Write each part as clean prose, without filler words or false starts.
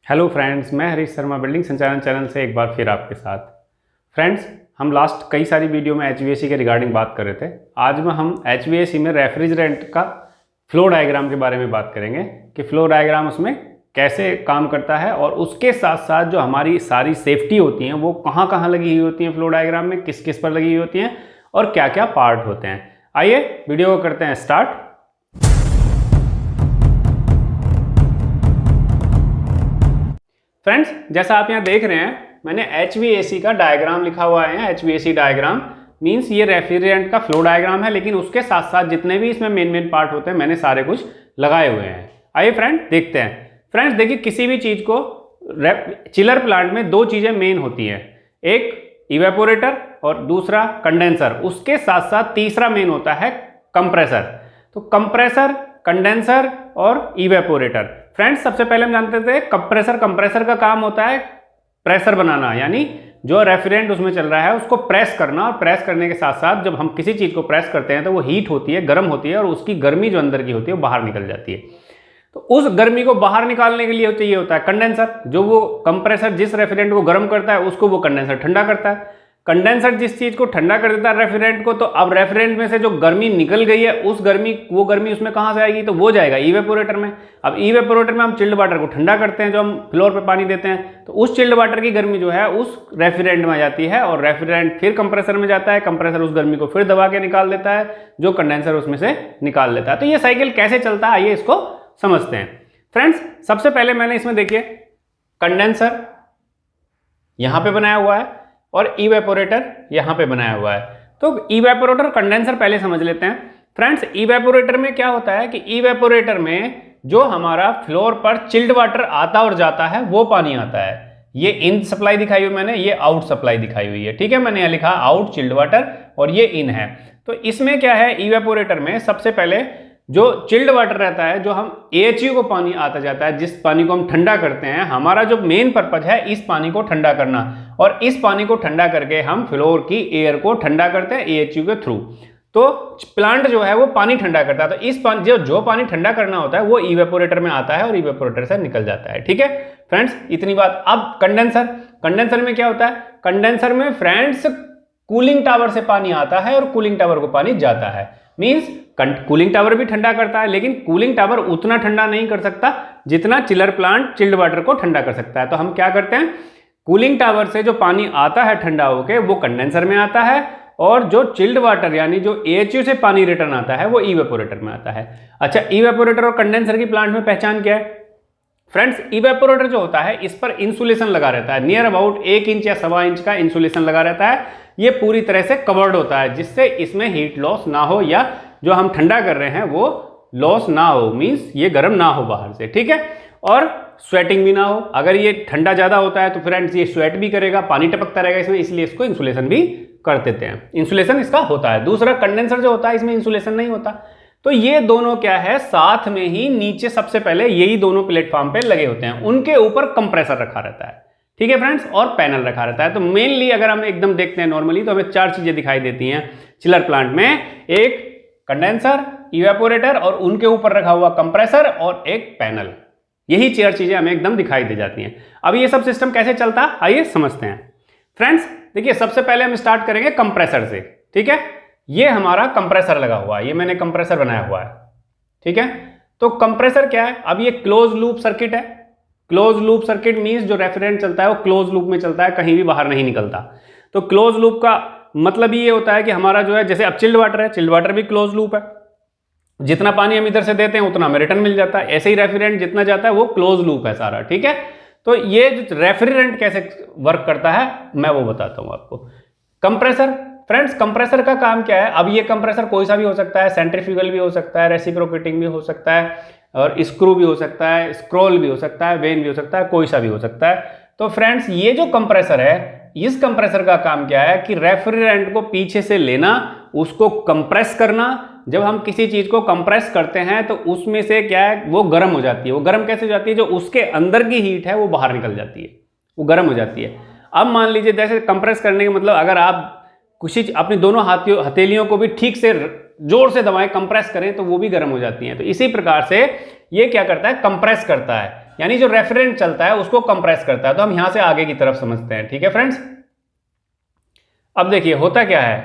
Hello friends, मैं Harish Sharma building संचालन channel से एक बार फिर आपके साथ। फ्रेंड्स, हम लास्ट कई सारी वीडियो में एचवीएसी के रिगार्डिंग बात कर रहे थे। आज में हम एचवीएसी में रेफ्रिजरेंट का फ्लो डायग्राम के बारे में बात करेंगे कि फ्लो डायग्राम उसमें कैसे काम करता है और उसके साथ साथ जो हमारी सारी सेफ्टी होती हैं वो कहाँ कहाँ लगी हुई होती हैं, फ्लो डायग्राम में किस किस पर लगी हुई होती हैं और क्या क्या पार्ट होते हैं। आइए वीडियो को करते हैं स्टार्ट। फ्रेंड्स, जैसा आप यहाँ देख रहे हैं, मैंने HVAC का डायग्राम लिखा हुआ है। HVAC डायग्राम मींस ये रेफ्रिजरेंट का फ्लो डायग्राम है, लेकिन उसके साथ साथ जितने भी इसमें मेन पार्ट होते हैं मैंने सारे कुछ लगाए हुए हैं। आइए फ्रेंड देखते हैं। फ्रेंड्स देखिए, किसी भी चीज़ को चिलर प्लांट में दो चीज़ें मेन होती हैं, एक इवेपोरेटर और दूसरा कंडेंसर। उसके साथ साथ तीसरा मेन होता है कंप्रेसर। तो कंप्रेसर, कंडेंसर और इवेपोरेटर। फ्रेंड्स, सबसे पहले हम जानते थे कंप्रेसर का काम होता है प्रेशर बनाना, यानी जो रेफ्रिजरेंट उसमें चल रहा है उसको प्रेस करना, और प्रेस करने के साथ साथ जब हम किसी चीज़ को प्रेस करते हैं तो वो हीट होती है, गर्म होती है और उसकी गर्मी जो अंदर की होती है वो बाहर निकल जाती है। तो उस गर्मी को बाहर निकालने के लिए चाहिए होता है कंडेंसर। जो वो कंप्रेसर जिस रेफ्रिजरेंट को गर्म करता है उसको वो कंडेंसर ठंडा करता है। कंडेंसर जिस चीज़ को ठंडा कर देता है रेफ्रिजरेंट को, तो अब रेफ्रिजरेंट में से जो गर्मी निकल गई है वो गर्मी उसमें कहाँ से आएगी, तो वो जाएगा इवेपोरेटर में। अब इवेपोरेटर में हम चिल्ड वाटर को ठंडा करते हैं, जो हम फ्लोर पे पानी देते हैं, तो उस चिल्ड वाटर की गर्मी जो है उस रेफ्रिजरेंट में आ जाती है और रेफ्रिजरेंट फिर कंप्रेसर में जाता है। कंप्रेसर उस गर्मी को फिर दबा के निकाल देता है, जो कंडेंसर उसमें से निकाल लेता है। तो ये साइकिल कैसे चलता है आइए इसको समझते हैं। फ्रेंड्स, सबसे पहले मैंने इसमें देखिए कंडेंसर यहां पे बनाया हुआ है और इवेपोरेटर यहां पे बनाया हुआ है। तो इवेपोरेटर कंडेंसर पहले समझ लेते हैं। फ्रेंड्स, इवेपोरेटर में क्या होता है कि इवेपोरेटर में जो हमारा फ्लोर पर चिल्ड वाटर आता और जाता है वो पानी आता है। ये इन सप्लाई दिखाई हुई मैंने, ये आउट सप्लाई दिखाई हुई है। ठीक है, मैंने यह लिखा आउट चिल्ड वाटर और ये इन है। तो इसमें क्या है, इवेपोरेटर में सबसे पहले जो चिल्ड वाटर रहता है, जो हम AHU को पानी आता जाता है, जिस पानी को हम ठंडा करते हैं, हमारा जो मेन पर्पज है इस पानी को ठंडा करना, और इस पानी को ठंडा करके हम फ्लोर की एयर को ठंडा करते हैं AHU के थ्रू। तो प्लांट जो है वो पानी ठंडा करता है। तो इस पानी जो पानी ठंडा करना होता है वो इवेपोरेटर में आता है और इवेपोरेटर से निकल जाता है। ठीक है फ्रेंड्स, इतनी बात। अब कंडेंसर में क्या होता है, कंडेंसर में फ्रेंड्स कूलिंग टावर से पानी आता है और कूलिंग टावर को पानी जाता है। मींस कूलिंग टावर भी ठंडा करता है, लेकिन कूलिंग टावर उतना ठंडा नहीं कर सकता जितना चिलर प्लांट चिल्ड वाटर को ठंडा कर सकता है। तो हम क्या करते हैं, कूलिंग टावर से जो पानी आता है ठंडा होकर वो कंडेंसर में आता है, और जो चिल्ड वाटर यानी जो AHU से पानी रिटर्न आता है वो इवेपोरेटर में आता है। अच्छा, इवेपोरेटर और कंडेंसर की प्लांट में पहचान क्या है फ्रेंड्स? इवेपोरेटर जो होता है इस पर इंसुलेशन लगा रहता है, नियर अबाउट 1 इंच या 1.25 इंच का इंसुलेशन लगा रहता है। ये पूरी तरह से कवर्ड होता है, जिससे इसमें हीट लॉस ना हो या जो हम ठंडा कर रहे हैं वो लॉस ना हो, मींस ये गर्म ना हो बाहर से। ठीक है, और स्वेटिंग भी ना हो। अगर ये ठंडा ज़्यादा होता है तो फ्रेंड्स ये स्वेट भी करेगा, पानी टपकता रहेगा इसमें, इसलिए इसको इंसुलेशन भी कर देते हैं। इंसुलेशन इसका होता है। दूसरा कंडेंसर जो होता है इसमें इंसुलेशन नहीं होता। तो ये दोनों क्या है, साथ में ही नीचे सबसे पहले यही दोनों प्लेटफॉर्म पे लगे होते हैं, उनके ऊपर कंप्रेसर रखा रहता है। ठीक है फ्रेंड्स, और पैनल रखा रहता है। तो मेनली अगर हम एकदम देखते हैं नॉर्मली तो हमें 4 चीजें दिखाई देती हैं चिलर प्लांट में, एक कंडेंसर, इवेपोरेटर और उनके ऊपर रखा हुआ कंप्रेसर और एक पैनल। यही 4 चीजें हमें एकदम दिखाई दे जाती हैं। अब ये सब सिस्टम कैसे चलता है आइए समझते हैं। फ्रेंड्स देखिए, सबसे पहले हम स्टार्ट करेंगे कंप्रेसर से। ठीक है, ये हमारा कंप्रेसर लगा हुआ है, ये मैंने कंप्रेसर बनाया हुआ है। ठीक है, तो कंप्रेसर क्या है, अब ये क्लोज लूप सर्किट है। क्लोज लूप सर्किट मींस जो रेफ्रिजरेंट चलता है वो क्लोज लूप में चलता है, कहीं भी बाहर नहीं निकलता। तो क्लोज लूप का मतलब ये होता है कि हमारा जो है, जैसे अब चिल्ड वाटर है, चिल्ड वाटर भी क्लोज लूप है। जितना पानी हम इधर से देते हैं उतना हमें रिटर्न मिल जाता है। ऐसे ही रेफ्रिजरेंट जितना जाता है वो क्लोज लूप है सारा। ठीक है, तो ये जो रेफ्रिजरेंट कैसे वर्क करता है मैं वो बताता हूं आपको। कंप्रेसर, फ्रेंड्स कंप्रेसर का काम क्या है, अब ये कंप्रेसर कोई सा भी हो सकता है, सेंट्रीफ्यूगल भी हो सकता है, रेसिप्रोकेटिंग भी हो सकता है, और स्क्रू भी हो सकता है, स्क्रॉल भी हो सकता है, वेन भी हो सकता है, कोई सा भी हो सकता है। तो फ्रेंड्स ये जो कंप्रेसर है, इस कंप्रेसर का काम क्या है कि रेफ्रिजरेंट को पीछे से लेना, उसको कंप्रेस करना। जब हम किसी चीज को कंप्रेस करते हैं तो उसमें से क्या है, वो गर्म हो जाती है। वो गर्म कैसे हो जाती है, जो उसके अंदर की हीट है वो बाहर निकल जाती है, वो गर्म हो जाती है। अब मान लीजिए जैसे कंप्रेस करने का मतलब, अगर आप कुछ अपनी दोनों हथेलियों को भी ठीक से जोर से दबाएं, कंप्रेस करें तो वो भी गर्म हो जाती हैं। तो इसी प्रकार से ये क्या करता है, कंप्रेस करता है। यानी जो रेफ्रिजरेंट चलता है उसको कंप्रेस करता है। तो हम यहां से आगे की तरफ समझते हैं, ठीक है फ्रेंड्स। अब देखिए होता क्या है,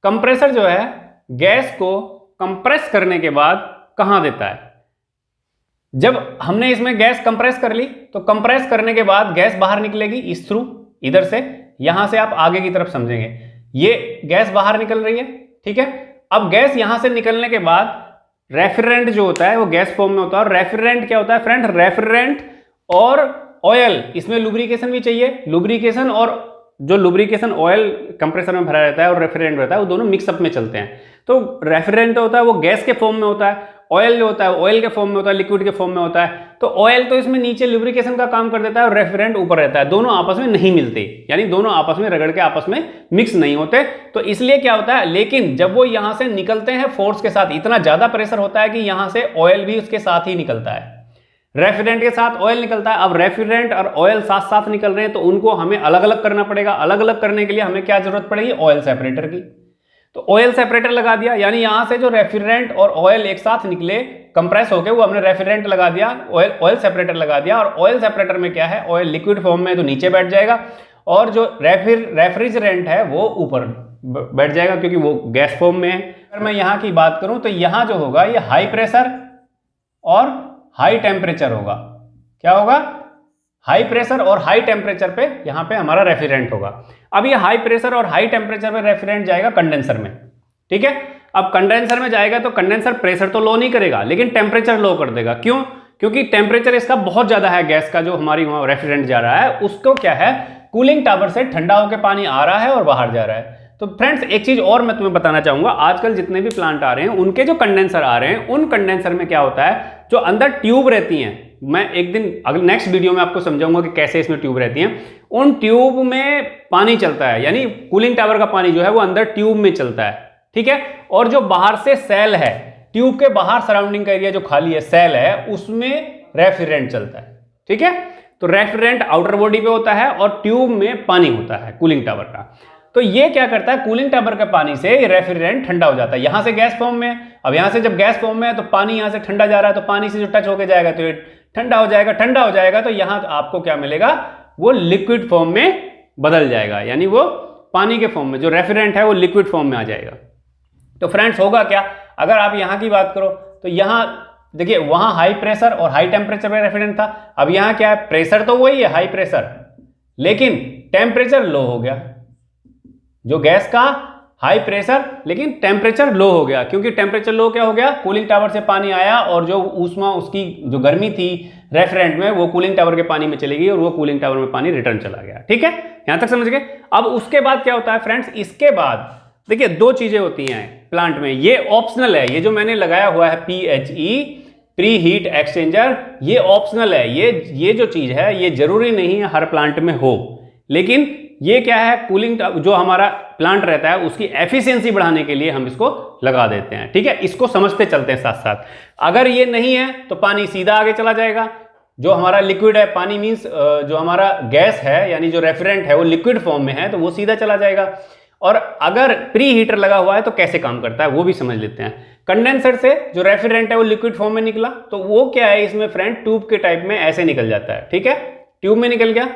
कंप्रेसर जो है गैस को कंप्रेस करने के बाद कहां देता है, जब हमने इसमें गैस कंप्रेस कर ली तो कंप्रेस करने के बाद गैस बाहर निकलेगी इस थ्रू, इधर से, यहां से आप आगे की तरफ समझेंगे, ये गैस बाहर निकल रही है, ठीक है। अब गैस यहां से निकलने के बाद रेफ्रिजरेंट जो होता है वो गैस फॉर्म में होता है। और रेफ्रिजरेंट क्या होता है फ्रेंड, रेफ्रिजरेंट और ऑयल, इसमें लुब्रिकेशन भी चाहिए, लुब्रिकेशन और जो लुब्रिकेशन ऑयल कंप्रेसर में भरा रहता है और रेफ्रिजरेंट रहता है वो दोनों मिक्सअप में चलते हैं। तो रेफ्रिजरेंट होता है वो गैस के फॉर्म में होता है, ऑयल जो होता है ऑयल के फॉर्म में होता है, लिक्विड के फॉर्म में होता है। तो ऑयल तो इसमें नीचे लुब्रिकेशन का काम कर देता है और रेफ्रिजरेंट ऊपर रहता है, दोनों आपस में नहीं मिलते, यानी दोनों आपस में रगड़ के आपस में मिक्स नहीं होते। तो इसलिए क्या होता है, लेकिन जब वो यहां से निकलते हैं फोर्स के साथ, इतना ज्यादा प्रेशर होता है कि यहां से ऑयल भी उसके साथ ही निकलता है, रेफ्रिजरेंट के साथ ऑयल निकलता है। अब रेफ्रिजरेंट और ऑयल साथ साथ निकल रहे हैं तो उनको हमें अलग अलग करना पड़ेगा। अलग अलग करने के लिए हमें क्या जरूरत पड़ेगी, ऑयल सेपरेटर की। तो ऑयल सेपरेटर लगा दिया, यानी यहां से जो रेफ्रिजरेंट और ऑयल एक साथ निकले कंप्रेस होके, वो हमने रेफ्रिजरेंट लगा दिया, ऑयल सेपरेटर लगा दिया। और ऑयल सेपरेटर में क्या है, ऑयल लिक्विड फॉर्म में तो नीचे बैठ जाएगा और जो रेफ्रिजरेंट है वो ऊपर बैठ जाएगा क्योंकि वो गैस फॉर्म में है। अगर मैं यहां की बात करूं तो यहां जो होगा ये हाई प्रेशर और हाई टेम्परेचर होगा। क्या होगा, हाई प्रेशर और हाई टेम्परेचर पे यहां पे हमारा रेफ्रिजरेंट होगा। अब ये हाई प्रेशर और हाई टेम्परेचर पे रेफ्रिजरेंट जाएगा कंडेंसर में, ठीक है। अब कंडेंसर में जाएगा तो कंडेंसर प्रेशर तो लो नहीं करेगा लेकिन टेम्परेचर लो कर देगा। क्यों, क्योंकि टेम्परेचर इसका बहुत ज्यादा है, गैस का जो हमारी वहां रेफ्रिजरेंट जा रहा है उसको क्या है, कूलिंग टावर से ठंडा होकर पानी आ रहा है और बाहर जा रहा है। तो फ्रेंड्स एक चीज और मैं तुम्हें बताना चाहूंगा, आजकल जितने भी प्लांट आ रहे हैं उनके जो कंडेंसर आ रहे हैं उन कंडेंसर में क्या होता है, जो अंदर ट्यूब रहती हैं, मैं एक दिन अगले नेक्स्ट वीडियो में आपको समझाऊंगा कि कैसे इसमें ट्यूब रहती हैं, उन ट्यूब में पानी चलता है, यानी कूलिंग टावर का पानी जो है वो अंदर ट्यूब में चलता है, ठीक है। और जो बाहर से सेल है, ट्यूब के बाहर सराउंडिंग का एरिया जो खाली है, सेल है, उसमें रेफ्रिजरेंट चलता है, ठीक है। तो रेफ्रिजरेंट आउटर बॉडी पे होता है और ट्यूब में पानी होता है कूलिंग टावर का। तो ये क्या करता है, कूलिंग टावर के पानी से रेफ्रिजरेंट ठंडा हो जाता है। यहां से गैस फॉर्म में, अब यहां से जब गैस फॉर्म में है तो पानी यहां से ठंडा जा रहा है, तो पानी से जो टच होके जाएगा तो ये ठंडा हो जाएगा, ठंडा हो जाएगा तो यहां आपको क्या मिलेगा, वो लिक्विड फॉर्म में बदल जाएगा, यानी वो पानी के फॉर्म में, जो रेफ्रिजरेंट है वो लिक्विड फॉर्म में आ जाएगा। तो फ्रेंड्स होगा क्या, अगर आप यहां की बात करो तो यहां देखिए वहां हाई प्रेशर और हाई टेम्परेचर में रेफ्रिजरेंट था, अब यहां क्या है, प्रेशर तो वही है हाई प्रेशर, लेकिन टेम्परेचर लो हो गया, जो गैस का हाई प्रेशर लेकिन टेम्परेचर लो हो गया। क्योंकि टेम्परेचर लो क्या हो गया, कूलिंग टावर से पानी आया और जो ऊष्मा उसकी जो गर्मी थी रेफ्रिजरेंट में वो कूलिंग टावर के पानी में चली गई और वो कूलिंग टावर में पानी रिटर्न चला गया, ठीक है, यहां तक समझ गए। अब उसके बाद क्या होता है फ्रेंड्स, इसके बाद देखिए दो चीजें होती हैं प्लांट में, ये ऑप्शनल है, ये जो मैंने लगाया हुआ है PHE प्री हीट एक्सचेंजर, ये ऑप्शनल है, ये जो चीज है ये जरूरी नहीं है हर प्लांट में हो, लेकिन ये क्या है, कूलिंग जो हमारा प्लांट रहता है उसकी एफिशिएंसी बढ़ाने के लिए हम इसको लगा देते हैं, ठीक है। इसको समझते चलते हैं साथ साथ। अगर ये नहीं है तो पानी सीधा आगे चला जाएगा, जो हमारा लिक्विड है, पानी मींस जो हमारा गैस है यानी जो रेफ्रिजरेंट है वो लिक्विड फॉर्म में है तो वो सीधा चला जाएगा। और अगर प्री हीटर लगा हुआ है तो कैसे काम करता है वो भी समझ लेते हैं। कंडेंसर से जो रेफ्रिजरेंट है वो लिक्विड फॉर्म में निकला तो वो क्या है, इसमें फ्रेंड ट्यूब के टाइप में ऐसे निकल जाता है, ठीक है, ट्यूब में निकल गया।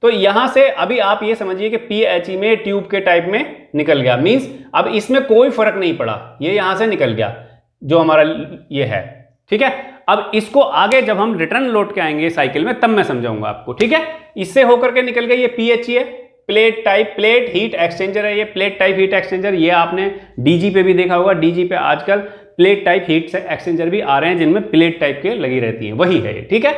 तो यहां से अभी आप ये समझिए कि PHE में ट्यूब के टाइप में निकल गया, मींस अब इसमें कोई फर्क नहीं पड़ा, ये यहां से निकल गया जो हमारा ये है, ठीक है। अब इसको आगे जब हम रिटर्न लौट के आएंगे साइकिल में तब मैं समझाऊंगा आपको, ठीक है। इससे होकर के निकल गया ये PHE है, plate type plate heat exchanger है, ये प्लेट टाइप हीट एक्सचेंजर, ये आपने DG पे भी देखा होगा, DG पे आजकल प्लेट टाइप हीट एक्सचेंजर भी आ रहे हैं जिनमें प्लेट टाइप के लगी रहती है, वही है, ठीक है।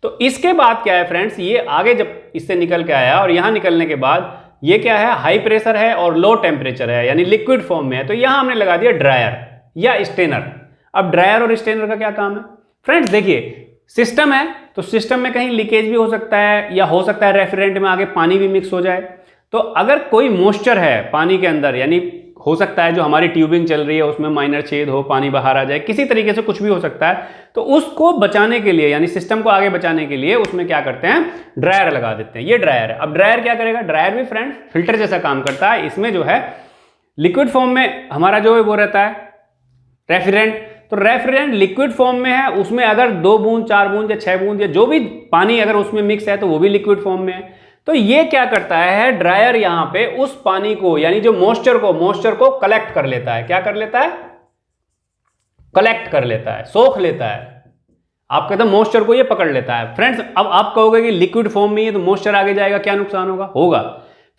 तो इसके बाद क्या है फ्रेंड्स, ये आगे जब इससे निकल के आया और यहां निकलने के बाद ये क्या है, हाई प्रेशर है और लो टेम्परेचर है यानी लिक्विड फॉर्म में है, तो यहां हमने लगा दिया ड्रायर या स्टेनर। अब ड्रायर और स्टेनर का क्या काम है फ्रेंड्स, देखिए सिस्टम है तो सिस्टम में कहीं लीकेज भी हो सकता है या हो सकता है रेफ्रिजरेंट में आगे पानी भी मिक्स हो जाए। तो अगर कोई मॉइस्चर है पानी के अंदर, यानी हो सकता है जो हमारी ट्यूबिंग चल रही है उसमें माइनर छेद हो, पानी बाहर आ जाए, किसी तरीके से कुछ भी हो सकता है, तो उसको बचाने के लिए यानी सिस्टम को आगे बचाने के लिए उसमें क्या करते हैं, ड्रायर लगा देते हैं। ये ड्रायर है। अब ड्रायर क्या करेगा, ड्रायर भी फ्रेंड फिल्टर जैसा काम करता है। इसमें जो है लिक्विड फॉर्म में हमारा जो है वो रहता है रेफ्रिजरेंट, तो रेफ्रिजरेंट लिक्विड फॉर्म में है, उसमें अगर 2 बूंद 4 बूंद या 6 बूंद या जो भी पानी अगर उसमें मिक्स है तो वो भी लिक्विड फॉर्म में है। तो ये क्या करता है, ड्रायर यहां पे उस पानी को यानी जो मॉइस्चर को कलेक्ट कर लेता है। क्या कर लेता है? कलेक्ट कर लेता है, सोख लेता है। आप कहते हैं मॉइस्चर को ये पकड़ लेता है। फ्रेंड्स अब आप कहोगे कि लिक्विड फॉर्म में है तो मॉइस्चर आगे जाएगा, क्या नुकसान होगा? होगा।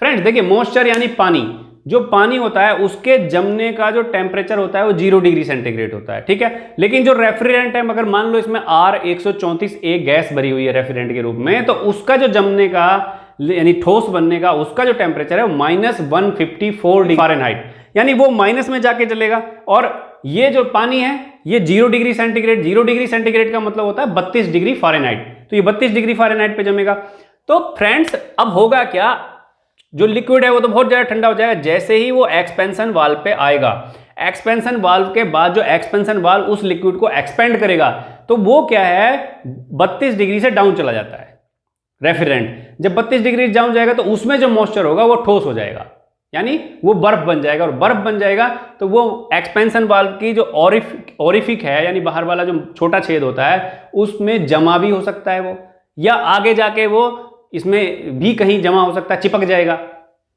फ्रेंड्स देखिए, मॉइस्चर यानी पानी, जो पानी होता है उसके जमने का जो टेम्परेचर होता है वो 0 डिग्री सेंटीग्रेड होता है, ठीक है। लेकिन जो रेफ्रिजरेंट है, अगर मान लो इसमें R134 एक गैस भरी हुई है रेफ्रिजरेंट के रूप में, तो उसका जो जमने का यानी ठोस बनने का उसका जो टेम्परेचर है वो -154 डिग्री फ़ारेनहाइट, यानी वो माइनस में जाके चलेगा। और ये जो पानी है ये 0 डिग्री सेंटीग्रेड, 0 डिग्री सेंटीग्रेड का मतलब होता है 32 डिग्री फ़ारेनहाइट, तो ये 32 डिग्री फ़ारेनहाइट पे जमेगा। तो फ्रेंड्स अब होगा क्या, जो लिक्विड है वो तो बहुत ज्यादा ठंडा हो जाएगा। जैसे ही वो एक्सपेंशन वाल्व पे आएगा, एक्सपेंशन वाल्व के बाद जो एक्सपेंशन वाल्व उस लिक्विड को एक्सपेंड करेगा, तो वो क्या है 32 डिग्री से डाउन चला जाता है रेफ्रिजरेंट। जब 32 डिग्री डाउन जाएगा तो उसमें जो मॉइस्चर होगा वो ठोस हो जाएगा, यानी वो बर्फ बन जाएगा। और बर्फ बन जाएगा तो वो एक्सपेंशन वाल्व की जो ओरिफिक है यानी बाहर वाला जो छोटा छेद होता है उसमें जमा भी हो सकता है वो, या आगे जाके वो इसमें भी कहीं जमा हो सकता है, चिपक जाएगा,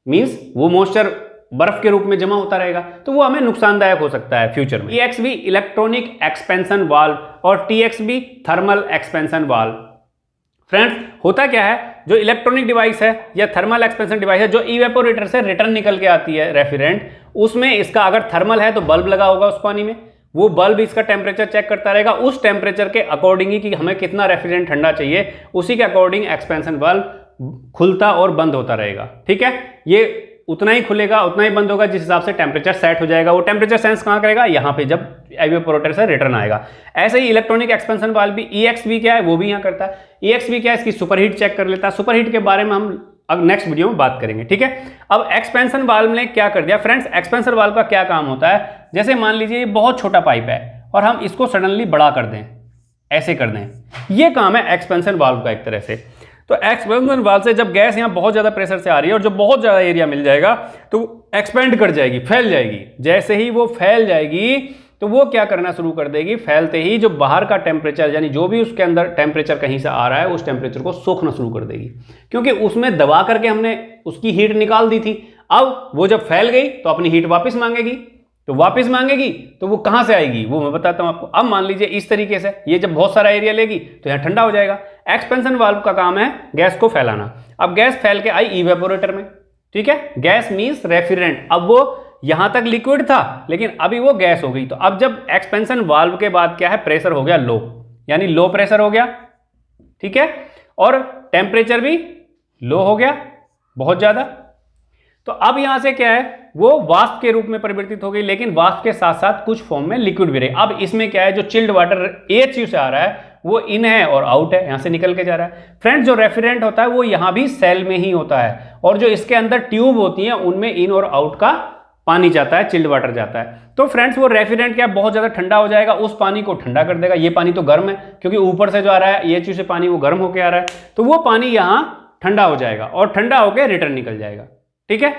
मींस वो मॉइस्चर बर्फ के रूप में जमा होता रहेगा, तो वो हमें नुकसानदायक हो सकता है फ्यूचर में। EXV इलेक्ट्रॉनिक एक्सपेंशन वाल्व और TXV thermal expansion valve. Friends होता क्या है, जो इलेक्ट्रॉनिक डिवाइस है या थर्मल एक्सपेंशन डिवाइस है जो इवेपोरेटर से रिटर्न निकल के आती है रेफ्रिजरेंट, उसमें इसका अगर थर्मल है तो बल्ब लगा होगा उस पानी में, वो बल्ब इसका टेम्परेचर चेक करता रहेगा, उस टेम्परेचर के अकॉर्डिंग ही कि हमें कितना रेफ्रिजरेंट ठंडा चाहिए, उसी के अकॉर्डिंग एक्सपेंशन वाल्व खुलता और बंद होता रहेगा, ठीक है। ये उतना ही खुलेगा उतना ही बंद होगा जिस हिसाब से टेम्परेचर सेट हो जाएगा। वो टेम्परेचर सेंस कहाँ करेगा? यहाँ पे जब इवेपोरेटर से रिटर्न आएगा। ऐसे ही इलेक्ट्रॉनिक एक्सपेंशन वाल्व भी EXV क्या है वो भी यहाँ करता है। EXV क्या है, इसकी सुपरहीट चेक कर लेता है। सुपरहीट के बारे में हम अब नेक्स्ट वीडियो में बात करेंगे, ठीक है। अब एक्सपेंशन वाल्व ने क्या कर दिया फ्रेंड्स, एक्सपेंशन वाल्व का क्या काम होता है, जैसे मान लीजिए ये बहुत छोटा पाइप है और हम इसको सडनली बड़ा कर दें, ऐसे कर दें, ये काम है एक्सपेंशन वाल्व का एक तरह से। तो एक्सपेंशन वाल्व से जब गैस यहाँ बहुत ज़्यादा प्रेशर से आ रही है और जब बहुत ज़्यादा एरिया मिल जाएगा तो एक्सपेंड कर जाएगी, फैल जाएगी। जैसे ही वो फैल जाएगी तो वो क्या करना शुरू कर देगी, फैलते ही जो बाहर का टेम्परेचर यानी जो भी उसके अंदर टेम्परेचर कहीं से आ रहा है उस टेम्परेचर को सोखना शुरू कर देगी, क्योंकि उसमें दबा करके हमने उसकी हीट निकाल दी थी। अब वो जब फैल गई तो अपनी हीट वापस मांगेगी, तो वापस मांगेगी तो वो कहाँ से आएगी वो मैं बताता हूँ आपको। अब मान लीजिए इस तरीके से ये जब बहुत सारा एरिया लेगी तो यहाँ ठंडा हो जाएगा। एक्सपेंशन वाल्व का काम है गैस को फैलाना। अब गैस फैल के आई इवेपोरेटर में, ठीक है, गैस मीन्स रेफ्रिजरेंट। अब वो यहां तक लिक्विड था लेकिन अभी वो गैस हो गई। तो अब जब एक्सपेंशन वाल्व के बाद क्या है, प्रेशर हो गया लो, यानी लो प्रेशर हो गया, ठीक है, और टेम्परेचर भी लो हो गया बहुत ज्यादा। तो अब यहां से क्या है, वो वाष्प के रूप में परिवर्तित हो गई, लेकिन वाष्प के साथ साथ कुछ फॉर्म में लिक्विड भी रही। अब इसमें क्या है, जो चिल्ड वाटर AHU से आ रहा है वो इन है और आउट है, यहां से निकल के जा रहा है। फ्रेंड्स जो रेफ्रिजरेंट होता है वो यहां भी सेल में ही होता है, और जो इसके अंदर ट्यूब होती है उनमें इन और आउट का पानी जाता है, चिल्ड वाटर जाता है। तो फ्रेंड्स वो रेफ्रिजरेंट क्या बहुत ज्यादा ठंडा हो जाएगा, उस पानी को ठंडा कर देगा। ये पानी तो गर्म है क्योंकि ऊपर से जो आ रहा है AHU से पानी वो गर्म होकर आ रहा है, तो वो पानी यहां ठंडा हो जाएगा और ठंडा होकर रिटर्न निकल जाएगा, ठीक है।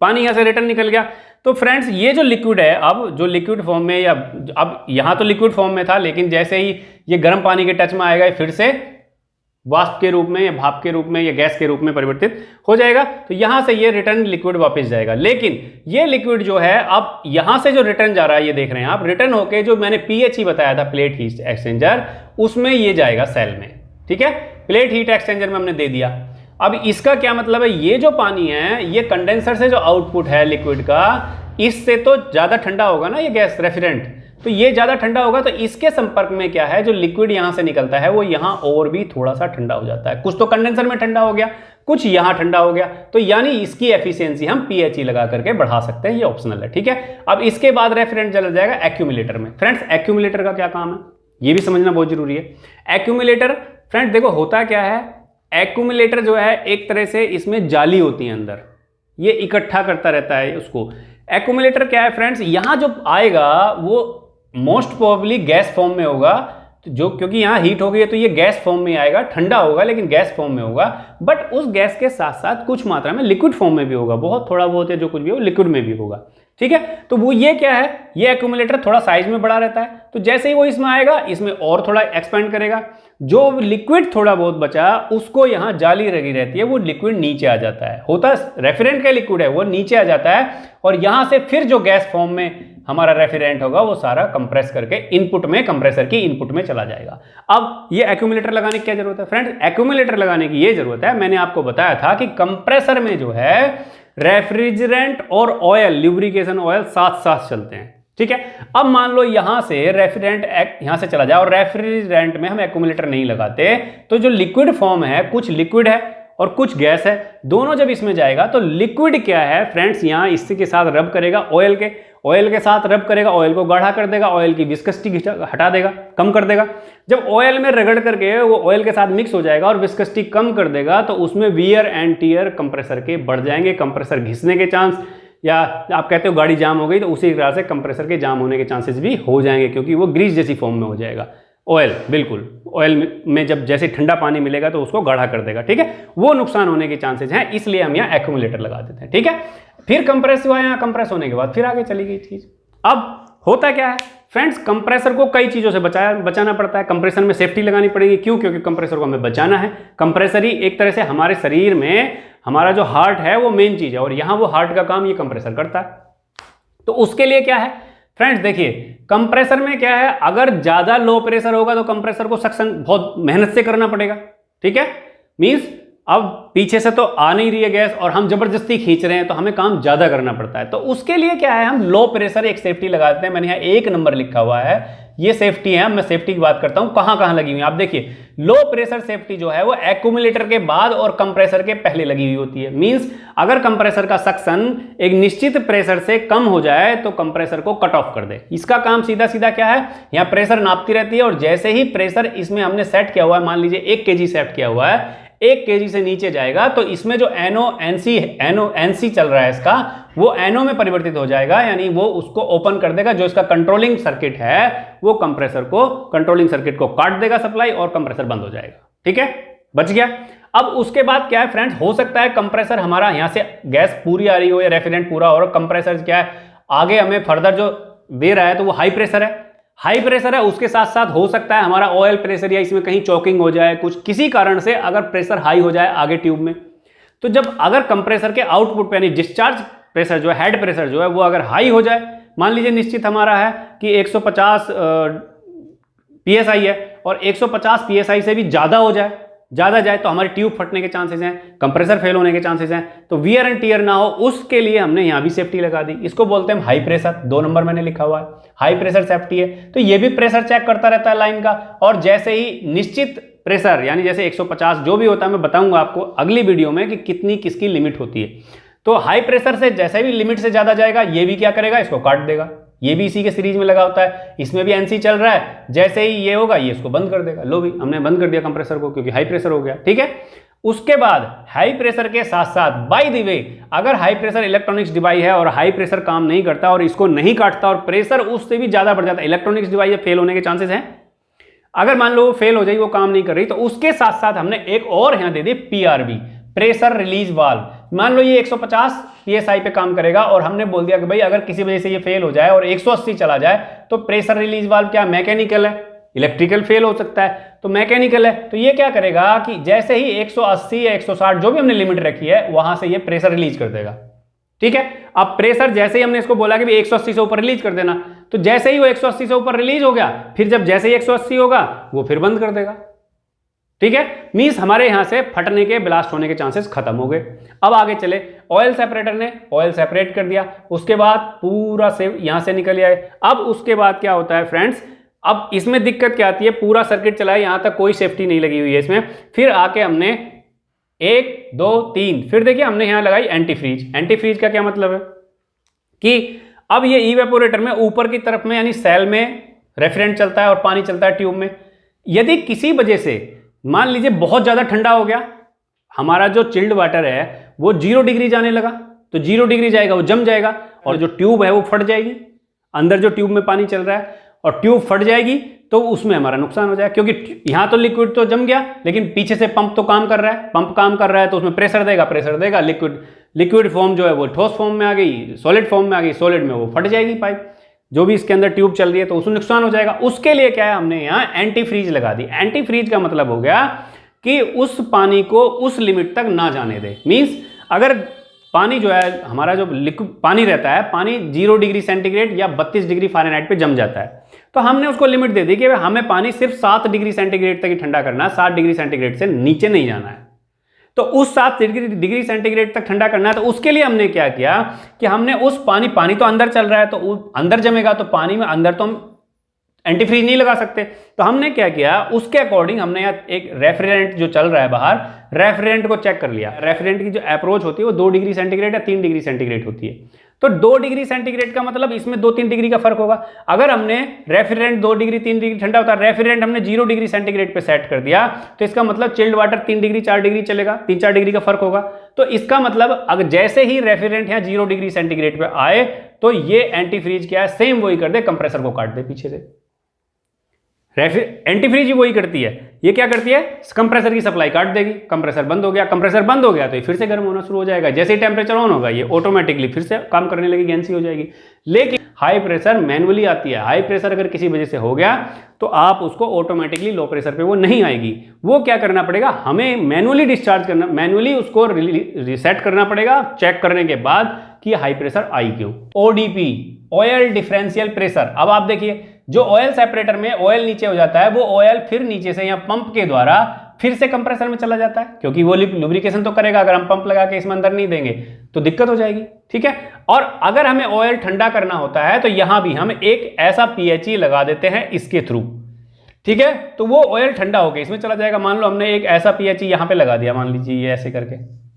पानी यहां से रिटर्न निकल गया। तो फ्रेंड्स ये जो लिक्विड है, अब जो लिक्विड फॉर्म में, या अब यहां तो लिक्विड फॉर्म में था, लेकिन जैसे ही ये गर्म पानी के टच में आएगा फिर से वाष्प के रूप में या भाप के रूप में या गैस के रूप में परिवर्तित हो जाएगा। तो यहां से ये रिटर्न लिक्विड वापस जाएगा। लेकिन ये लिक्विड जो है अब यहां से जो रिटर्न जा रहा है, ये देख रहे हैं आप, रिटर्न होके जो मैंने PHE बताया था, प्लेट हीट एक्सचेंजर, उसमें ये जाएगा सेल में, ठीक है। प्लेट हीट एक्सचेंजर में हमने दे दिया। अब इसका क्या मतलब है, ये जो पानी है ये कंडेंसर से जो आउटपुट है लिक्विड का, इससे तो ज्यादा ठंडा होगा ना ये गैस रेफ्रिजरेंट, तो ये ज्यादा ठंडा होगा, तो इसके संपर्क में क्या है, जो लिक्विड यहां से निकलता है वो यहां और भी थोड़ा सा ठंडा हो जाता है। कुछ तो कंडेंसर में ठंडा हो गया, कुछ यहां ठंडा हो गया, तो यानी इसकी एफिशिएंसी हम PHE लगा करके बढ़ा सकते हैं, ये ऑप्शनल है, ठीक है। अब इसके बाद रेफ्रिजरेंट चला जाएगा एक्यूमुलेटर में। फ्रेंड्स एक्यूमुलेटर का क्या काम है ये भी समझना बहुत जरूरी है। एक्यूमुलेटर फ्रेंड्स देखो होता क्या है, एक्यूमुलेटर जो है एक तरह से इसमें जाली होती है अंदर, ये इकट्ठा करता रहता है उसको। एक्यूमुलेटर क्या है फ्रेंड्स, यहां जो आएगा वो मोस्ट प्रोबेबली गैस फॉर्म में होगा, तो जो क्योंकि यहां हीट हो गई है तो ये गैस फॉर्म में आएगा, ठंडा होगा लेकिन गैस फॉर्म में होगा। बट उस गैस के साथ साथ कुछ मात्रा में लिक्विड फॉर्म में भी होगा, बहुत थोड़ा बहुत है जो कुछ भी हो लिक्विड में भी होगा, ठीक है। तो वो ये क्या है, ये एक्यूमुलेटर थोड़ा साइज में बड़ा रहता है, तो जैसे ही वो इसमें आएगा इसमें और थोड़ा एक्सपेंड करेगा, जो लिक्विड थोड़ा बहुत बचा उसको यहाँ जाली लगी रहती है, वो लिक्विड नीचे आ जाता है, होता रेफ्रिजरेंट का लिक्विड है वो नीचे आ जाता है, और यहाँ से फिर जो गैस फॉर्म में हमारा रेफ्रिजरेंट होगा वो सारा कंप्रेस करके इनपुट में, कंप्रेसर की इनपुट में चला जाएगा। अब ये एक्यूमुलेटर लगाने की क्या जरूरत है फ्रेंड्स, एक्यूमुलेटर लगाने की ये जरूरत है, मैंने आपको बताया था कि कंप्रेसर में जो है रेफ्रिजरेंट और ऑयल, ल्यूब्रिकेशन ऑयल साथ साथ चलते हैं, ठीक है। अब मान लो यहां से रेफ्रिजरेंट यहां से चला जाए और रेफ्रिजरेंट में हम एक्यूमुलेटर नहीं लगाते, तो जो लिक्विड फॉर्म है, कुछ लिक्विड है और कुछ गैस है, दोनों जब इसमें जाएगा तो लिक्विड क्या है फ्रेंड्स, यहां इसी के साथ रब करेगा, ऑयल के साथ रब करेगा, ऑयल को गाढ़ा कर देगा, ऑयल की विस्कोसिटी हटा देगा, कम कर देगा। जब ऑयल में रगड़ करके वो ऑयल के साथ मिक्स हो जाएगा और विस्कोसिटी कम कर देगा, तो उसमें वियर एंड टियर कंप्रेसर के बढ़ जाएंगे, कंप्रेसर घिसने के चांस, या आप कहते हो गाड़ी जाम हो गई, तो उसी तरह से कंप्रेसर के जाम होने के चांसेस भी हो जाएंगे, क्योंकि वो ग्रीस जैसी फॉर्म में हो जाएगा ऑयल। बिल्कुल ऑयल में जब जैसे ठंडा पानी मिलेगा तो उसको गाढ़ा कर देगा, ठीक है, वो नुकसान होने के चांसेस हैं, इसलिए हम यहाँ एक्यूमुलेटर लगा देते हैं, ठीक है। फिर कंप्रेस हुआ, यहाँ कंप्रेस होने के बाद फिर आगे चली गई चीज। अब होता क्या है फ्रेंड्स, कंप्रेसर को कई चीजों से बचाना पड़ता है, कंप्रेसर में सेफ्टी लगानी पड़ेगी, क्यों, क्योंकि कंप्रेसर को हमें बचाना है। कंप्रेसर ही एक तरह से हमारे शरीर में हमारा जो हार्ट है वो मेन चीज है, और यहाँ वो हार्ट का काम ये कंप्रेसर करता है। तो उसके लिए क्या है फ्रेंड्स, देखिए कंप्रेसर में क्या है, अगर ज्यादा लो प्रेशर होगा तो कंप्रेसर को सक्शन बहुत मेहनत से करना पड़ेगा, ठीक है। मींस अब पीछे से तो आ नहीं रही है गैस और हम जबरदस्ती खींच रहे हैं, तो हमें काम ज्यादा करना पड़ता है। तो उसके लिए क्या है, हम लो प्रेशर एक सेफ्टी लगाते हैं, मैंने यहाँ 1 नंबर लिखा हुआ है, ये सेफ्टी है। मैं सेफ्टी की बात करता हूं, कहां कहां लगी हुई है आप देखिए। लो प्रेशर सेफ्टी जो है वो एक्यूमुलेटर के बाद और कंप्रेसर के पहले लगी हुई होती है। मींस अगर कंप्रेसर का सक्शन एक निश्चित प्रेशर से कम हो जाए तो कंप्रेसर को कट ऑफ कर दे। इसका काम सीधा सीधा क्या है, यहां प्रेशर नापती रहती है, और जैसे ही प्रेशर इसमें हमने सेट किया हुआ है, मान लीजिए 1 kg सेट किया हुआ है, 1 kg से नीचे जाएगा तो इसमें जो एनसी चल रहा है इसका, वो एनो में परिवर्तित हो जाएगा, यानी वो उसको ओपन कर देगा, जो इसका कंट्रोलिंग सर्किट है वो कंप्रेसर को, कंट्रोलिंग सर्किट को काट देगा सप्लाई, और कंप्रेसर बंद हो जाएगा, ठीक है, बच गया। अब उसके बाद क्या है फ्रेंड्स, हो सकता है कंप्रेसर हमारा यहां से गैस पूरी आ रही हो या रेफ्रिजरेंट पूरा हो, और कंप्रेसर क्या है आगे हमें फर्दर जो दे रहा है तो वो हाई प्रेशर है, उसके साथ साथ हो सकता है हमारा ऑयल प्रेशर या इसमें कहीं चॉकिंग हो जाए, कुछ किसी कारण से अगर प्रेशर हाई हो जाए आगे ट्यूब में, तो जब अगर कंप्रेसर के आउटपुट पे यानी डिस्चार्ज प्रेशर जो है, हेड प्रेशर जो है वो अगर हाई हो जाए, मान लीजिए निश्चित हमारा है कि 150 psi है, और 150 psi से भी ज्यादा जाए तो हमारी ट्यूब फटने के चांसेस हैं, कंप्रेसर फेल होने के चांसेस हैं। तो वियर एंड टियर ना हो उसके लिए हमने यहां भी सेफ्टी लगा दी, इसको बोलते हैं हाई प्रेशर। 2 नंबर मैंने लिखा हुआ है, हाई प्रेशर सेफ्टी है। तो ये भी प्रेशर चेक करता रहता है लाइन का, और जैसे ही निश्चित प्रेशर यानी जैसे 150 जो भी होता है, मैं बताऊंगा आपको अगली वीडियो में कि कितनी किसकी लिमिट होती है। तो हाई प्रेशर से जैसे भी लिमिट से ज्यादा जाएगा, ये भी क्या करेगा, इसको काट देगा। ये भी इसी के सीरीज में लगा होता है, इसमें भी एनसी चल रहा है, जैसे ही ये होगा ये इसको बंद कर देगा। लो भी हमने बंद कर दिया कंप्रेसर को, क्योंकि हाई प्रेशर हो गया, ठीक है। उसके बाद हाई प्रेशर के साथ साथ, बाय द वे, अगर हाई प्रेशर इलेक्ट्रॉनिक्स डिवाइस है और हाई प्रेशर काम नहीं करता और इसको नहीं काटता और प्रेशर उससे भी ज्यादा बढ़ जाता है, इलेक्ट्रॉनिक्स डिवाइस फेल होने के चांसेस हैं। अगर मान लो फेल हो जाए, वो काम नहीं कर रही, तो उसके साथ साथ हमने एक और यहां दे दी PRV, प्रेशर रिलीज वाल्व। मान लो ये 150 psi पे काम करेगा, और हमने बोल दिया कि भाई अगर किसी वजह से ये फेल हो जाए और 180 चला जाए, तो प्रेशर रिलीज वाल्व क्या मैकेनिकल है, इलेक्ट्रिकल फेल हो सकता है, तो मैकेनिकल है। तो ये क्या करेगा कि जैसे ही 180 या 160 जो भी हमने लिमिट रखी है, वहां से ये प्रेशर रिलीज कर देगा, ठीक है। अब प्रेशर जैसे ही हमने इसको बोला कि 180 से ऊपर रिलीज कर देना, तो जैसे ही वो 180 से ऊपर रिलीज हो गया, फिर जब जैसे ही 180 होगा वो फिर बंद कर देगा, ठीक है। मींस हमारे यहां से फटने के, ब्लास्ट होने के चांसेस खत्म हो गए। अब आगे चले, ऑयल सेपरेटर ने ऑयल सेपरेट कर दिया, उसके बाद पूरा से यहां से निकल आए। अब उसके बाद क्या होता है फ्रेंड्स, अब इसमें दिक्कत क्या आती है, पूरा सर्किट चला है, यहां तक कोई सेफ्टी नहीं लगी हुई है इसमें। फिर आके हमने 1 2 3 फिर देखिए हमने यहां लगाई एंटीफ्रीज। एंटीफ्रीज का क्या मतलब है कि अब ये इवेपोरेटर में ऊपर की तरफ में यानी सेल में रेफ्रिजरेंट चलता है और पानी चलता है ट्यूब में। यदि किसी वजह से मान लीजिए बहुत ज्यादा ठंडा हो गया, हमारा जो चिल्ड वाटर है वो 0 डिग्री जाने लगा, तो 0 डिग्री जाएगा, वो जम जाएगा, और जो ट्यूब है वो फट जाएगी। अंदर जो ट्यूब में पानी चल रहा है और ट्यूब फट जाएगी, तो उसमें हमारा नुकसान हो जाएगा, क्योंकि यहां तो लिक्विड तो जम गया, लेकिन पीछे से पंप तो काम कर रहा है, पंप काम कर रहा है, तो उसमें प्रेशर देगा, लिक्विड लिक्विड फॉर्म जो है वो ठोस फॉर्म में आ गई, सॉलिड फॉर्म में आ गई, सॉलिड में वो फट जाएगी पाइप, जो भी इसके अंदर ट्यूब चल रही है तो उसमें नुकसान हो जाएगा। उसके लिए क्या है, हमने यहाँ एंटी फ्रीज लगा दी। एंटी फ्रीज का मतलब हो गया कि उस पानी को उस लिमिट तक ना जाने दे। मींस अगर पानी जो है हमारा जो लिक्विड पानी रहता है, पानी 0 डिग्री सेंटीग्रेड या 32 डिग्री फ़ारेनहाइट पे जम जाता है, तो हमने उसको लिमिट दे दी कि हमें पानी सिर्फ 7 डिग्री सेंटीग्रेड तक ही ठंडा करना है, 7 डिग्री सेंटीग्रेड से नीचे नहीं जाना है। तो उस 7 डिग्री सेंटीग्रेड तक ठंडा करना है, तो उसके लिए हमने क्या किया कि हमने उस पानी तो अंदर चल रहा है, तो अंदर जमेगा, तो पानी में अंदर तो हम एंटी फ्रीज नहीं लगा सकते। तो हमने क्या किया, उसके अकॉर्डिंग हमने यहाँ एक रेफ्रिजरेंट जो चल रहा है बाहर, रेफ्रिजरेंट को चेक कर लिया। रेफ्रिजरेंट की जो अप्रोच होती है वो 2 डिग्री सेंटीग्रेड या 3 डिग्री सेंटीग्रेड होती है। तो 2 डिग्री सेंटीग्रेड का मतलब इसमें 2-3 डिग्री का फर्क होगा। अगर हमने रेफ्रिजरेंट 2 डिग्री 3 डिग्री ठंडा होता है, रेफ्रिजरेंट हमने 0 डिग्री सेंटीग्रेड पे सेट कर दिया, तो इसका मतलब चिल्ड वाटर 3 डिग्री 4 डिग्री चलेगा, 3-4 डिग्री का फर्क होगा। तो इसका मतलब अगर जैसे ही रेफ्रिजरेंट यहाँ 0 डिग्री सेंटीग्रेड पे आए तो ये एंटी फ्रीज क्या है, सेम वही कर दे, कंप्रेसर को काट दे पीछे से। एंटी फ्रीज ही वही करती है। ये क्या करती है, कंप्रेसर की सप्लाई काट देगी, कंप्रेसर बंद हो गया, कंप्रेसर बंद हो गया तो ये फिर से गर्म होना शुरू हो जाएगा। जैसे ही टेम्परेचर ऑन होगा ये ऑटोमेटिकली फिर से काम करने लगेगी, एनसी हो जाएगी। लेकिन हाई प्रेशर मैनुअली आती है। हाई प्रेशर अगर किसी वजह से हो गया तो आप उसको ऑटोमेटिकली लो प्रेशर पे वो नहीं आएगी। वो क्या करना पड़ेगा, हमें मैनुअली डिस्चार्ज करना, मैनुअली उसको रिसेट करना पड़ेगा, चेक करने के बाद कि हाई प्रेशर आई क्यों। ODP, oil differential pressure. अब आप देखिए, जो ऑयल सेपरेटर में ऑयल नीचे हो जाता है, वो ऑयल फिर नीचे से यहाँ पंप के द्वारा फिर से कंप्रेसर में चला जाता है, क्योंकि वो लुब्रिकेशन तो करेगा। अगर हम पंप लगा के इसमें अंदर नहीं देंगे तो दिक्कत हो जाएगी, ठीक है। और अगर हमें ऑयल ठंडा करना होता है तो यहां भी हम एक ऐसा पीएचई लगा देते हैं इसके थ्रू, ठीक है। तो वो ऑयल ठंडा होकर इसमें चला जाएगा। मान लो हमने एक ऐसा पीएचई यहां पे लगा दिया, मान लीजिए ये ऐसे करके,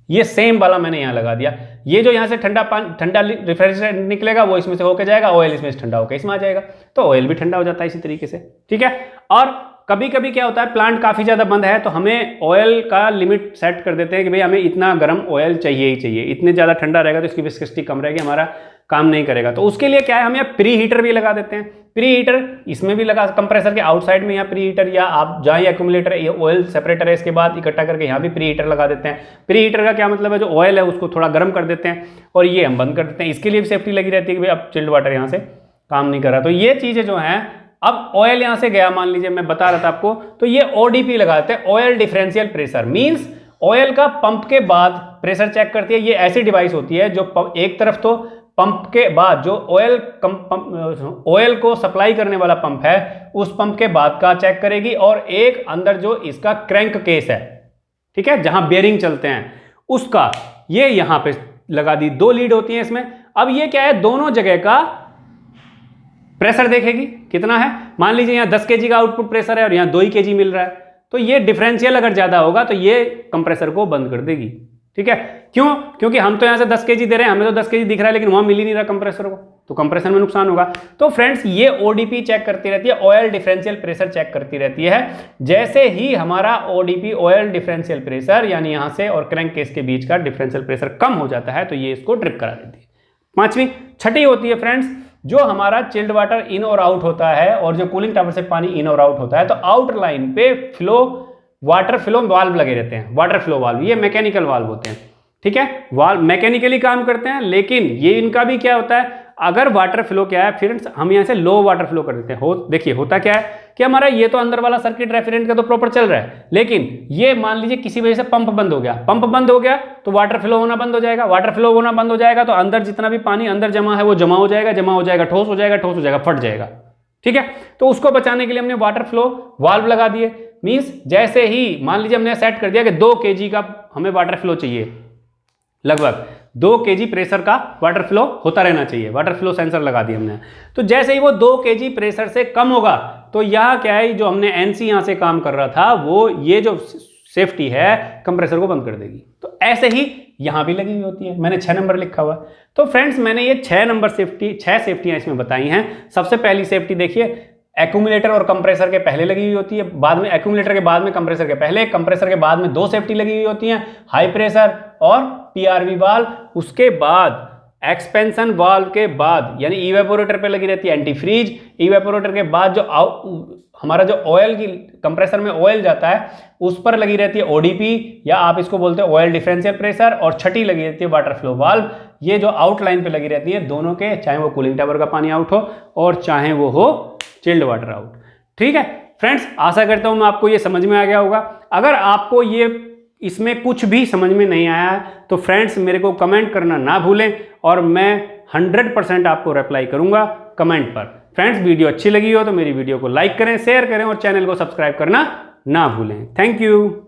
ये सेम वाला मैंने यहां लगा दिया। ये जो यहां से ठंडा रेफ्रिजरेंट निकलेगा वो इसमें से होकर जाएगा, ऑयल इसमें से ठंडा होकर इसमें आ जाएगा, तो ऑयल भी ठंडा हो जाता है इसी तरीके से, ठीक है। और कभी कभी क्या होता है, प्लांट काफी ज्यादा बंद है तो हमें ऑयल का लिमिट सेट कर देते हैं कि भाई हमें इतना गर्म ऑयल चाहिए ही चाहिए, इतने ज्यादा ठंडा रहेगा तो इसकी विस्कोसिटी कम रहेगी, हमारा काम नहीं करेगा। तो उसके लिए क्या है, हम यहाँ प्री हीटर भी लगा देते हैं। प्री हीटर इसमें भी लगा, कंप्रेसर के आउटसाइड में यहाँ प्री हीटर, या आप जहाँ ये एक्यूमुलेटर ऑयल सेपरेटर है इसके बाद इकट्ठा करके यहाँ भी प्री हीटर लगा देते हैं। प्री हीटर का क्या मतलब है, जो ऑयल है उसको थोड़ा गर्म कर देते हैं और ये हम बंद कर देते हैं। इसके लिए भी सेफ्टी लगी रहती है कि भाई अब चिल्ड वाटर यहाँ से काम नहीं कर रहा। तो ये चीज़ें जो हैं, अब ऑयल यहाँ से गया, मान लीजिए मैं बता रहा था आपको, तो ये ओडीपी लगाते हैं, oil differential pressure. Means oil का पंप के बाद प्रेशर चेक करती है। ये ऐसी डिवाइस होती है जो एक तरफ तो पंप के बाद जो ऑयल को सप्लाई करने वाला पंप है उस पंप के बाद का चेक करेगी, और एक अंदर जो इसका क्रैंक केस है, ठीक है, जहां बेयरिंग चलते हैं उसका, ये यहां पे लगा दी। 2 लीड होती हैं इसमें। अब ये क्या है, दोनों जगह का प्रेशर देखेगी कितना है। मान लीजिए यहाँ 10 kg का आउटपुट प्रेशर है और यहाँ 2 ही kg मिल रहा है, तो ये डिफरेंशियल अगर ज्यादा होगा तो ये कंप्रेसर को बंद कर देगी, ठीक है। क्यों, क्योंकि हम तो यहाँ से 10 kg दे रहे हैं, हमें तो 10 kg दिख रहा है लेकिन वहां मिल ही नहीं रहा कंप्रेसर को, तो कंप्रेसर में नुकसान होगा। तो फ्रेंड्स ये ओडीपी चेक करती रहती है, ऑयल डिफरेंशियल प्रेशर चेक करती रहती है। जैसे ही हमारा ओडीपी ऑयल डिफरेंशियल प्रेशर यानी यहाँ से और क्रैंक केस के बीच का डिफरेंशियल प्रेशर कम हो जाता है तो ये इसको ट्रिप करा देती है। पांचवी, छठी होती है फ्रेंड्स, जो हमारा चिल्ड वाटर इन और आउट होता है और जो कूलिंग टावर से पानी इन और आउट होता है, तो आउटर लाइन पे वाटर फ्लो वाल्व लगे रहते हैं। वाटर फ्लो वाल्व ये मैकेनिकल वाल्व होते हैं, ठीक है, वाल्व मैकेनिकली काम करते हैं, लेकिन ये इनका भी क्या होता है, अगर वाटर फ्लो क्या है फिर हम यहाँ से लो वाटर फ्लो कर देते हैं। देखिए होता क्या है कि हमारा ये तो अंदर वाला सर्किट रेफ्रिजरेंट का तो प्रॉपर चल रहा है, लेकिन ये मान लीजिए किसी वजह से पंप बंद हो गया, पंप बंद हो गया तो वाटर फ्लो होना बंद हो जाएगा। वाटर फ्लो होना बंद हो जाएगा तो अंदर जितना भी पानी अंदर जमा है वो जमा हो जाएगा, ठोस हो जाएगा, फट जाएगा, ठीक है। तो उसको बचाने के लिए हमने वाटर फ्लो वाल्व लगा दिए। मीन्स जैसे ही मान लीजिए हमने सेट कर दिया कि 2 kg का हमें वाटर फ्लो चाहिए, लगभग 2 kg प्रेशर का वाटर फ्लो होता रहना चाहिए, वाटर फ्लो सेंसर लगा दिया हमने। तो जैसे ही वो 2 kg प्रेशर से कम होगा तो यहाँ क्या है, जो हमने एनसी यहाँ से काम कर रहा था वो ये जो सेफ्टी है कंप्रेसर को बंद कर देगी। तो ऐसे ही यहाँ भी लगी हुई होती है, मैंने 6 नंबर लिखा हुआ है। तो फ्रेंड्स मैंने ये 6 सेफ्टियाँ इसमें बताई हैं। सबसे पहली सेफ्टी देखिए, एक्यूमुलेटर और कंप्रेसर के पहले लगी हुई होती है, बाद में एक्यूमुलेटर के बाद में कंप्रेसर के पहले, कंप्रेसर के बाद में 2 सेफ्टी लगी हुई होती हैं, हाई प्रेशर और पीआरवी वाल्व। उसके बाद एक्सपेंशन वाल्व के बाद यानी इवेपोरेटर पे लगी रहती है एंटी फ्रीज। इवेपोरेटर के बाद जो हमारा जो ऑयल की कंप्रेसर में ऑयल जाता है उस पर लगी रहती है ओडीपी, या आप इसको बोलते हैं ऑयल डिफरेंशियल प्रेशर, और छठी लगी रहती है वाटर फ्लो वाल्व। ये जो आउटलाइन पे लगी रहती है दोनों के, चाहे वो कूलिंग टावर का पानी आउट हो और चाहे वो हो चिल्ड वाटर आउट। ठीक है फ्रेंड्स, आशा करता हूं मैं आपको ये समझ में आ गया होगा। अगर आपको ये इसमें कुछ भी समझ में नहीं आया है तो फ्रेंड्स मेरे को कमेंट करना ना भूलें, और मैं 100% आपको रिप्लाई करूंगा कमेंट पर। फ्रेंड्स वीडियो अच्छी लगी हो तो मेरी वीडियो को लाइक करें, शेयर करें और चैनल को सब्सक्राइब करना ना भूलें। Thank you.